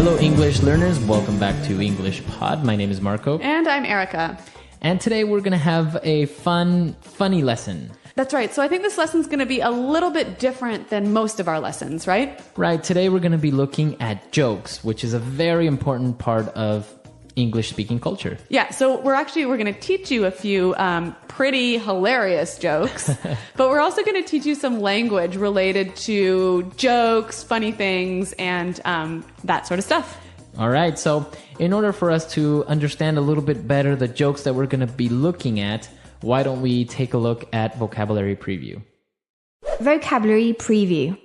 Hello, English learners. Welcome back to English Pod. My name is Marco. And I'm Erica. And today we're going to have a funny lesson. That's right. So I think this lesson's going to be a little bit different than most of our lessons, right? Right. Today we're going to be looking at jokes, which is a very important part of English speaking culture. Yeah, so we're going to teach you a few pretty hilarious jokes, but we're also going to teach you some language related to jokes, funny things, and that sort of stuff. All right. So in order for us to understand a little bit better the jokes that we're going to be looking at, why don't we take a look at vocabulary preview? Vocabulary preview.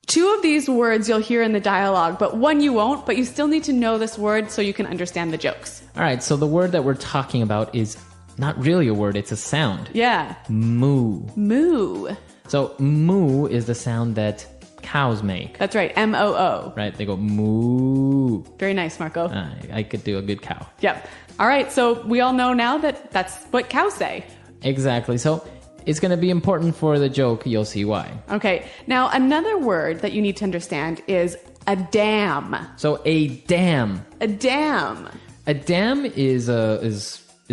Two of these words you'll hear in the dialogue, but one you won't, but you still need to know this word so you can understand the jokes. All right. So the word that we're talking about is not really a word. It's a sound. Yeah. Moo. Moo. So moo is the sound that cows make. That's right. M-O-O. Right. They go moo. Very nice, Marco. I could do a good cow. Yep. All right. So we all know now that that's what cows say. Exactly. So it's going to be important for the joke. You'll see why. Okay. Now, another word that you need to understand is a dam. So a dam. A dam. A dam is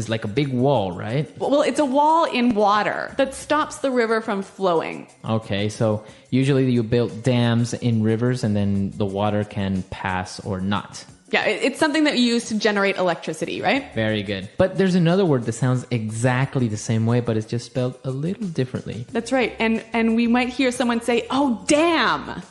like a big wall, right? Well, it's a wall in water that stops the river from flowing. Okay. So usually you build dams in rivers and then the water can pass or not. Yeah, it's something that you use to generate electricity, right? Very good. But there's another word that sounds exactly the same way, but it's just spelled a little differently. That's right. And we might hear someone say, "Oh, damn."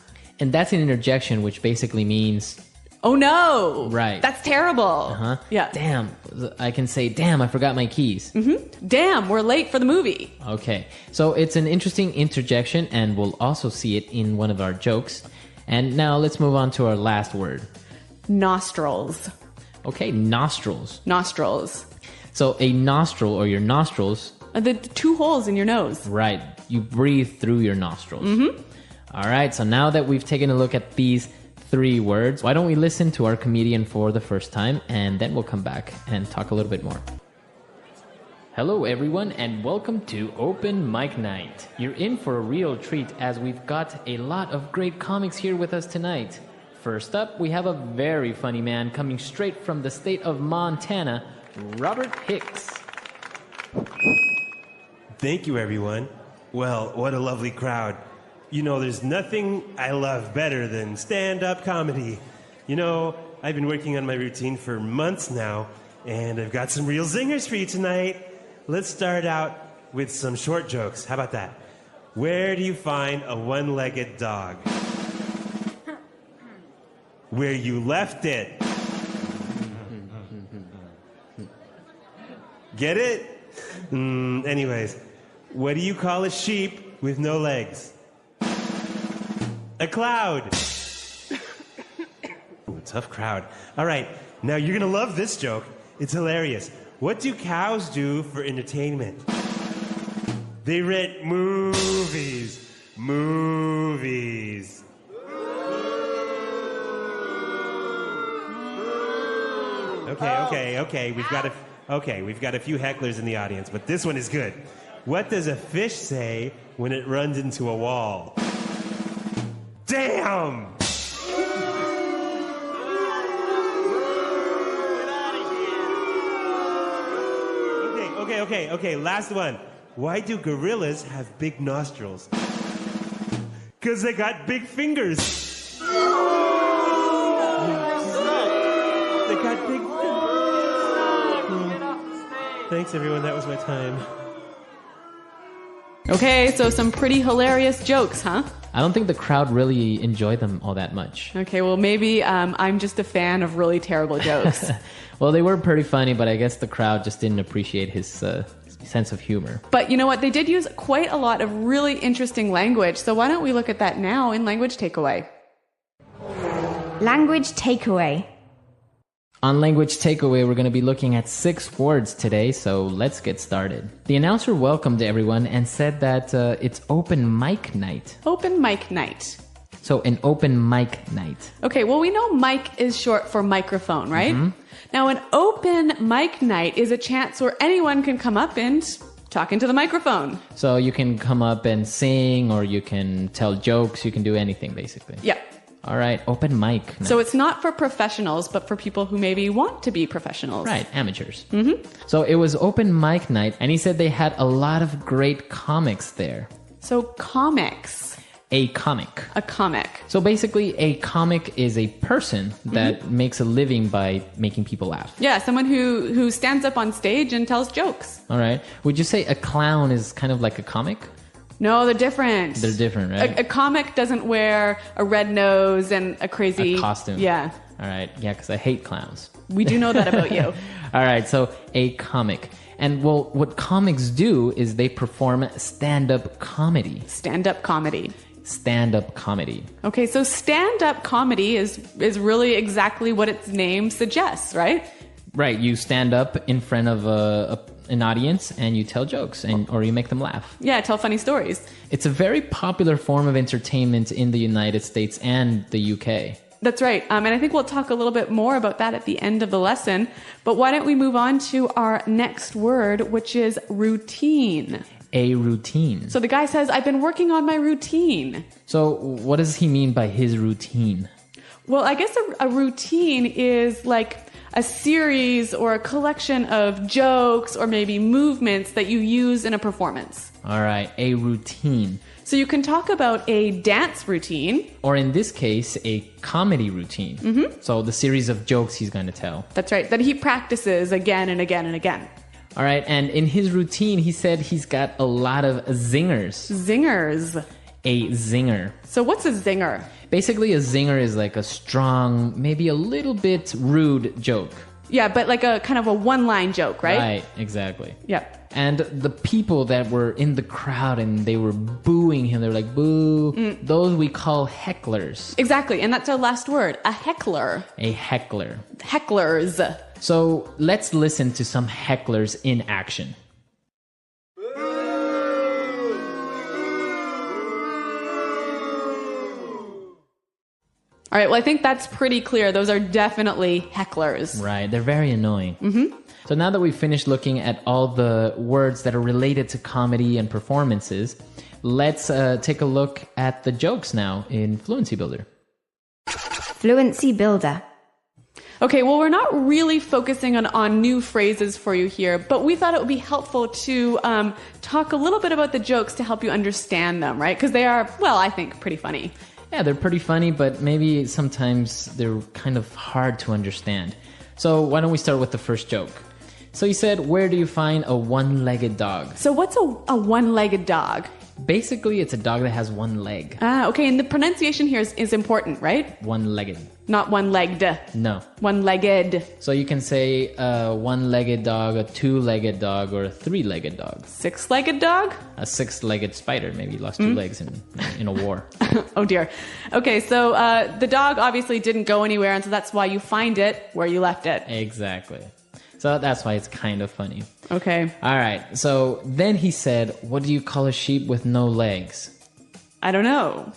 And that's an interjection, which basically means, "Oh no." Right. That's terrible. Uh-huh. Yeah. Damn. I can say, damn, I forgot my keys. Mm-hmm. Damn, we're late for the movie. Okay. So it's an interesting interjection, and we'll also see it in one of our jokes. And now let's move on to our last word. Nostrils. Okay, nostrils. Nostrils. So a nostril or your nostrils. The two holes in your nose. Right. You breathe through your nostrils. Mm-hmm. All right. So now that we've taken a look at these three words, why don't we listen to our comedian for the first time, and then we'll come back and talk a little bit more. Hello, everyone, and welcome to Open Mic Night. You're in for a real treat as we've got a lot of great comics here with us tonight. First up, we have a very funny man coming straight from the state of Montana, Robert Hicks. Thank you, everyone. Well, what a lovely crowd. You know, there's nothing I love better than stand-up comedy. You know, I've been working on my routine for months now, and I've got some real zingers for you tonight. Let's start out with some short jokes. How about that? Where do you find a one-legged dog? Where you left it. Get it? Anyways, what do you call a sheep with no legs? A cloud. Ooh, tough crowd. All right, now you're gonna love this joke. It's hilarious. What do cows do for entertainment? They rent movies. Movies. Okay. We've got a few hecklers in the audience, but this one is good. What does a fish say when it runs into a wall? Damn! Okay, last one. Why do gorillas have big nostrils? 'Cause they got big fingers. They got big fingers. Thanks, everyone. That was my time. Okay, so some pretty hilarious jokes, huh? I don't think the crowd really enjoyed them all that much. Okay, well, maybe I'm just a fan of really terrible jokes. Well, they were pretty funny, but I guess the crowd just didn't appreciate his sense of humor. But you know what? They did use quite a lot of really interesting language. So why don't we look at that now in Language Takeaway? Language takeaway. On Language Takeaway, we're going to be looking at 6 words today, so let's get started. The announcer welcomed everyone and said that it's open mic night. Open mic night. So an open mic night. Okay, well, we know mic is short for microphone, right? Mm-hmm. Now, an open mic night is a chance where anyone can come up and talk into the microphone. So you can come up and sing, or you can tell jokes, you can do anything, basically. Yeah. All right, open mic night. So it's not for professionals, but for people who maybe want to be professionals. Right, amateurs. Mm-hmm. So it was open mic night, and he said they had a lot of great comics there. So comics. A comic. A comic. So basically, a comic is a person that makes a living by making people laugh. Yeah, someone who stands up on stage and tells jokes. All right. Would you say a clown is kind of like a comic? No, they're different. They're different, right? A comic doesn't wear a red nose and a crazy... A costume. Yeah. All right. Yeah, because I hate clowns. We do know that about you. All right. So a comic. And well, what comics do is they perform stand-up comedy. Stand-up comedy. Stand-up comedy. Okay, so stand-up comedy is really exactly what its name suggests, right? Right. You stand up in front of an audience and you tell jokes or you make them laugh. Yeah, tell funny stories. It's a very popular form of entertainment in the United States and the UK. That's right. And I think we'll talk a little bit more about that at the end of the lesson. But why don't we move on to our next word, which is routine. A routine. So the guy says, I've been working on my routine. So what does he mean by his routine? Well, I guess a routine is like a series or a collection of jokes or maybe movements that you use in a performance. All right, a routine. So you can talk about a dance routine. Or in this case, a comedy routine. Mm-hmm. So the series of jokes he's going to tell. That's right, that he practices again and again and again. All right, and in his routine, he said he's got a lot of zingers. Zingers. A zinger. So what's a zinger? Basically, a zinger is like a strong, maybe a little bit rude joke. Yeah, but like a kind of a one-line joke, right? Right, exactly. Yep. And the people that were in the crowd and they were booing him, they were like, boo, those we call hecklers. Exactly, and that's our last word, a heckler. A heckler. Hecklers. So let's listen to some hecklers in action. All right, well, I think that's pretty clear. Those are definitely hecklers. Right, they're very annoying. Mm-hmm. So now that we've finished looking at all the words that are related to comedy and performances, let's take a look at the jokes now in Fluency Builder. Fluency Builder. Okay, well, we're not really focusing on new phrases for you here, but we thought it would be helpful to talk a little bit about the jokes to help you understand them, right? Because they are, well, I think pretty funny. Yeah, they're pretty funny, but maybe sometimes they're kind of hard to understand. So why don't we start with the first joke? So he said, where do you find a one-legged dog? So what's a one-legged dog? Basically, it's a dog that has one leg. Ah, okay, and the pronunciation here is important, right? One-legged. Not one-legged. No. One-legged. So you can say a one-legged dog, a two-legged dog, or a three-legged dog. Six-legged dog? A six-legged spider. Maybe he lost two legs in a war. Oh, dear. Okay, so the dog obviously didn't go anywhere, and so that's why you find it where you left it. Exactly. So that's why it's kind of funny. Okay. All right. So then he said, what do you call a sheep with no legs? I don't know.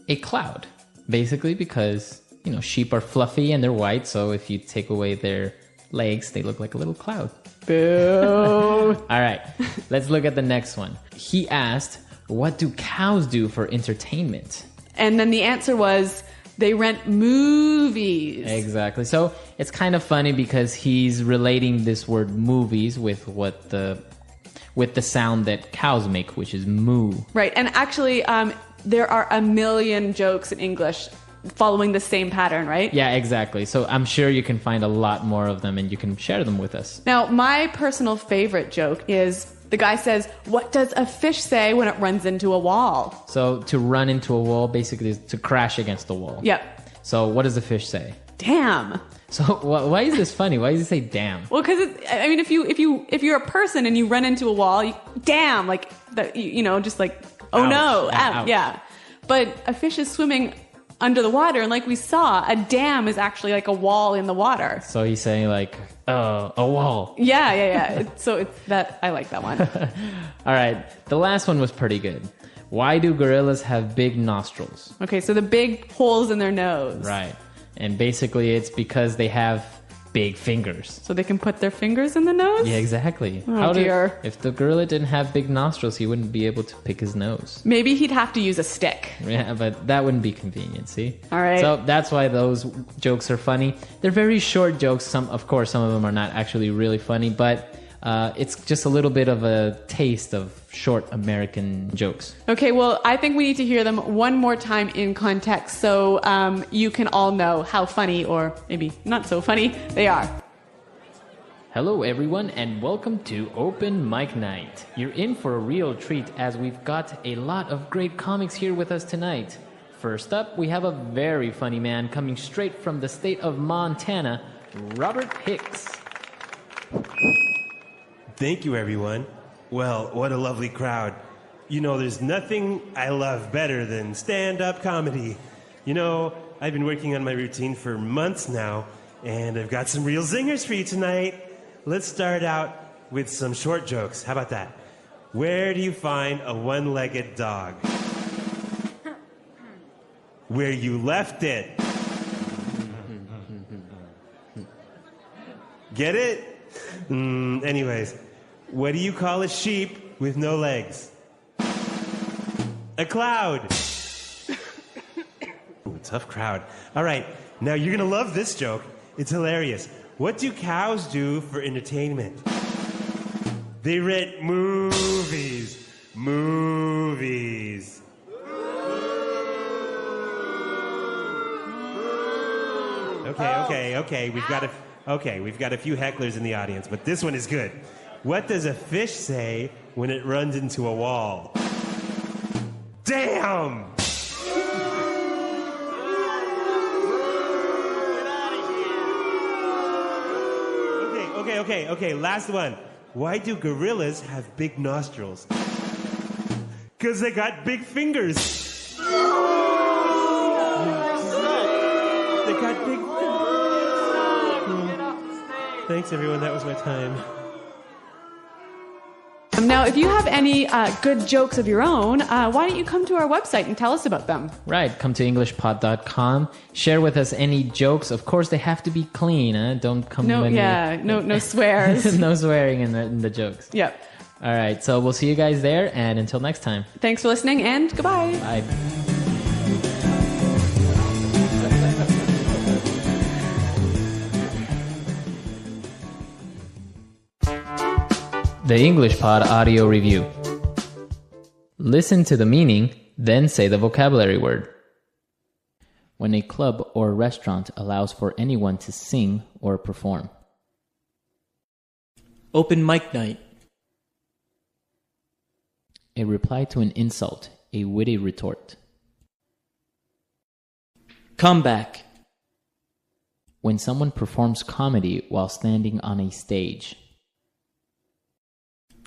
A cloud. Basically because, sheep are fluffy and they're white. So if you take away their legs, they look like a little cloud. Boo. All right. Let's look at the next one. He asked, what do cows do for entertainment? And then the answer was, they rent movies. Exactly. So it's kind of funny because he's relating this word movies with with the sound that cows make, which is moo. Right. And actually, there are a million jokes in English following the same pattern, right? Yeah, exactly. So I'm sure you can find a lot more of them and you can share them with us. Now, my personal favorite joke is the guy says, what does a fish say when it runs into a wall? So to run into a wall basically is to crash against the wall. Yep. So what does the fish say? Damn. So why is this funny? Why does he say damn? Well, because if you're a person and you run into a wall, damn, like that, just like, oh Ouch. no, Ouch. yeah. But a fish is swimming under the water, and like we saw, a dam is actually like a wall in the water. So he's saying like, a wall. Yeah. So it's that, I like that one. All right. The last one was pretty good. Why do gorillas have big nostrils? Okay, so the big holes in their nose. Right. And basically it's because they have big fingers. So they can put their fingers in the nose? Yeah, exactly. Oh, dear. If the gorilla didn't have big nostrils, he wouldn't be able to pick his nose. Maybe he'd have to use a stick. Yeah, but that wouldn't be convenient, see? All right. So that's why those jokes are funny. They're very short jokes. Some of them are not actually really funny, but it's just a little bit of a taste of short American jokes. Okay, well, I think we need to hear them one more time in context so you can all know how funny, or maybe not so funny, they are. Hello, everyone, and welcome to Open Mic Night. You're in for a real treat as we've got a lot of great comics here with us tonight. First up, we have a very funny man coming straight from the state of Montana, Robert Hicks. Thank you, everyone. Well, what a lovely crowd. You know, there's nothing I love better than stand-up comedy. You know, I've been working on my routine for months now, and I've got some real zingers for you tonight. Let's start out with some short jokes. How about that? Where do you find a one-legged dog? Where you left it. Get it? Anyways, what do you call a sheep with no legs? A cloud. Ooh, tough crowd. All right, now you're gonna love this joke. It's hilarious. What do cows do for entertainment? They rent movies. Movies. Okay. We've got a few hecklers in the audience, but this one is good. What does a fish say when it runs into a wall? Damn! Okay, last one. Why do gorillas have big nostrils? 'Cause they got big fingers. They got big fingers. Thanks, everyone. That was my time. Now, if you have any good jokes of your own, why don't you come to our website and tell us about them? Right, come to englishpod.com. Share with us any jokes. Of course, they have to be clean. Don't come. No swears. No swearing in the jokes. Yep. All right, so we'll see you guys there, and until next time. Thanks for listening, and goodbye. Bye. The English Pod Audio Review. Listen to the meaning, then say the vocabulary word. When a club or restaurant allows for anyone to sing or perform. Open mic night. A reply to an insult, a witty retort. Comeback. When someone performs comedy while standing on a stage.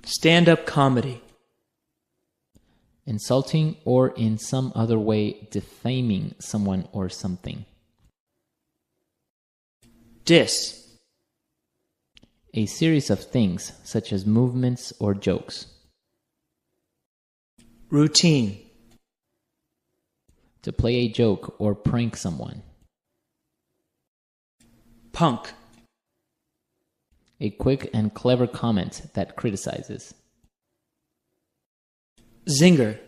Stand-up comedy. Insulting or in some other way defaming someone or something. Diss. A series of things such as movements or jokes. Routine. To play a joke or prank someone. Punk. A quick and clever comment that criticizes. Zinger.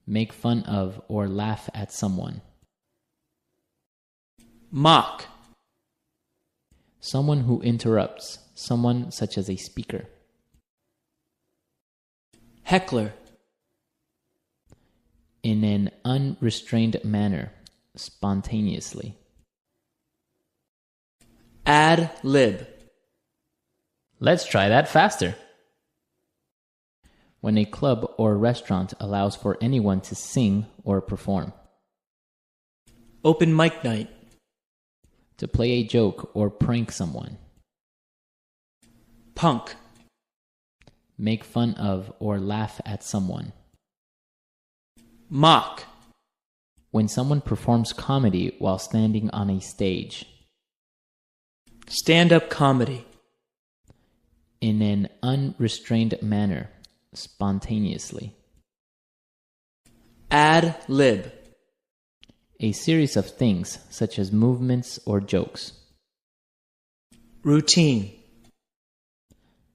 Make fun of or laugh at someone. Mock. Someone who interrupts, someone such as a speaker. Heckler. In an unrestrained manner, spontaneously. Ad lib. Let's try that faster. When a club or restaurant allows for anyone to sing or perform. Open mic night. To play a joke or prank someone. Punk. Make fun of or laugh at someone. Mock. When someone performs comedy while standing on a stage. Stand-up comedy. In an unrestrained manner, spontaneously. Ad lib. A series of things such as movements or jokes. Routine.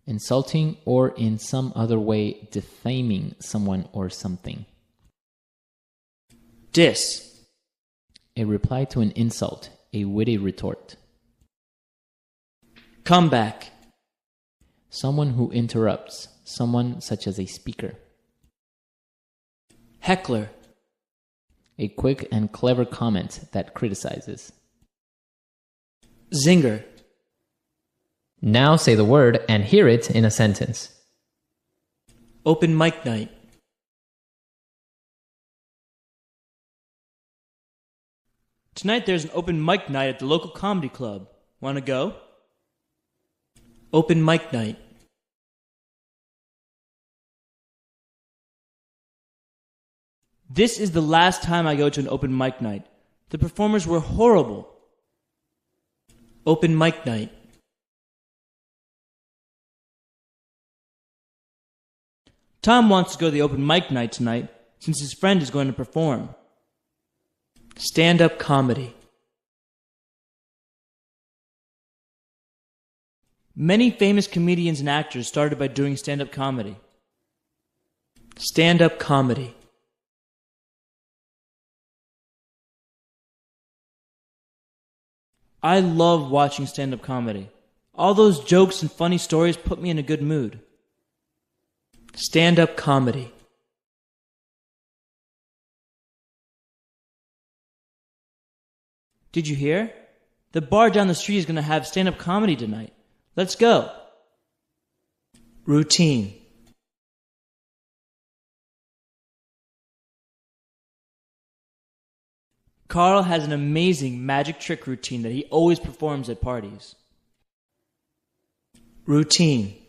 Insulting or in some other way defaming someone or something. Diss. A reply to an insult, a witty retort. Comeback. Someone who interrupts, someone such as a speaker. Heckler. A quick and clever comment that criticizes. Zinger. Now say the word and hear it in a sentence. Open mic night. Tonight there's an open mic night at the local comedy club. Want to go? Open mic night. This is the last time I go to an open mic night. The performers were horrible. Open mic night. Tom wants to go to the open mic night tonight since his friend is going to perform. Stand-up comedy. Many famous comedians and actors started by doing stand-up comedy. Stand-up comedy. I love watching stand-up comedy. All those jokes and funny stories put me in a good mood. Stand-up comedy. Did you hear? The bar down the street is going to have stand-up comedy tonight. Let's go. Routine. Carl has an amazing magic trick routine that he always performs at parties. Routine.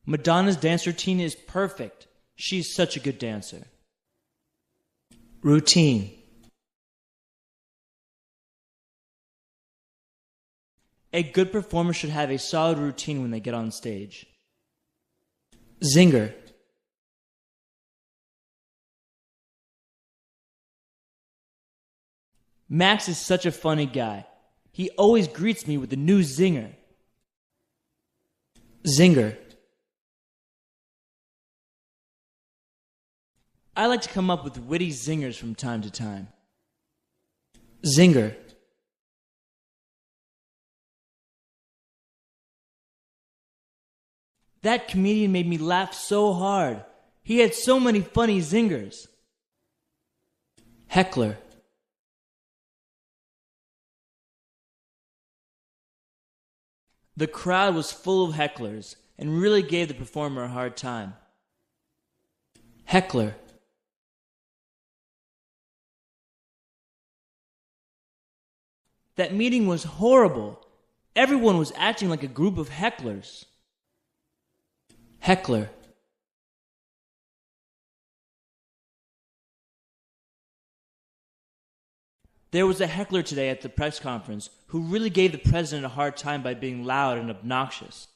Madonna's dance routine is perfect. She's such a good dancer. Routine. A good performer should have a solid routine when they get on stage. Zinger. Max is such a funny guy. He always greets me with a new zinger. Zinger. I like to come up with witty zingers from time to time. Zinger. That comedian made me laugh so hard. He had so many funny zingers. Heckler. The crowd was full of hecklers and really gave the performer a hard time. Heckler. That meeting was horrible. Everyone was acting like a group of hecklers. Heckler. There was a heckler today at the press conference who really gave the president a hard time by being loud and obnoxious.